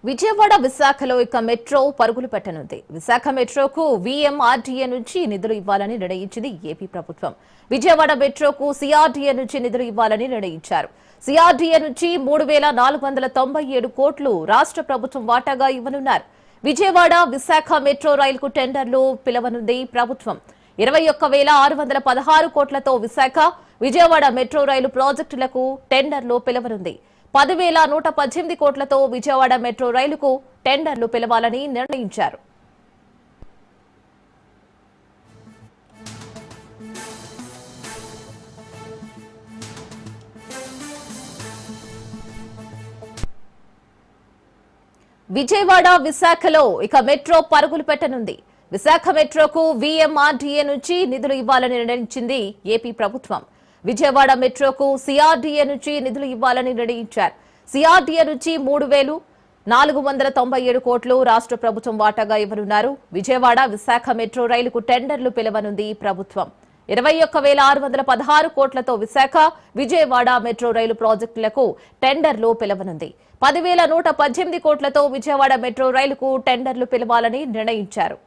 విజయవాడ విశాఖలో ఇక మెట్రో పరుగులు పెట్టనుంది. విశాఖ మెట్రోకు వీఎంఆర్డీఏ నుంచి నిధులు ఇవ్వాలని నిర్ణయించింది ఏపీ ప్రభుత్వం. విజయవాడ మెట్రోకు సిఆర్డీఏ నుంచి నిధులు ఇవ్వాలని నిర్ణయించారు. సిఆర్డీఏ నుంచి 3,497 కోట్లు రాష్ట్ర ప్రభుత్వం వాటాగా ఇవ్వనున్నారు. విజయవాడ విశాఖ మెట్రో రైలుకు టెండర్లు పిలవనుంది ప్రభుత్వం. 21,616 కోట్లతో విశాఖ విజయవాడ మెట్రో రైలు ప్రాజెక్టులకు టెండర్లు పిలవనుంది. 10,118 కోట్లతో విజయవాడ మెట్రో రైలుకు టెండర్లు పిలవాలని నిర్ణయించారు. విజయవాడ విశాఖలో ఇక మెట్రో పరుగులు పెట్టనుంది. విశాఖ మెట్రోకు వీఎంఆర్డీఏ నుంచి నిధులు ఇవ్వాలని నిర్ణయించింది ఏపీ ప్రభుత్వం. విజయవాడ మెట్రోకు సిఆర్డీఏ నుంచి నిధులు ఇవ్వాలని నిర్ణయించారు. సిఆర్డీఏ నుంచి 3,497 కోట్లు రాష్ట్ర ప్రభుత్వం వాటాగా ఇవ్వనున్నారు. విజయవాడ విశాఖ మెట్రో రైలుకు టెండర్లు పిలవనుంది ప్రభుత్వం. 21,616 కోట్లతో విశాఖ విజయవాడ మెట్రో రైలు ప్రాజెక్టులకు టెండర్లు పిలవనుంది. 10,118 కోట్లతో విజయవాడ మెట్రో రైలుకు టెండర్లు పిలవాలని నిర్ణయించారు.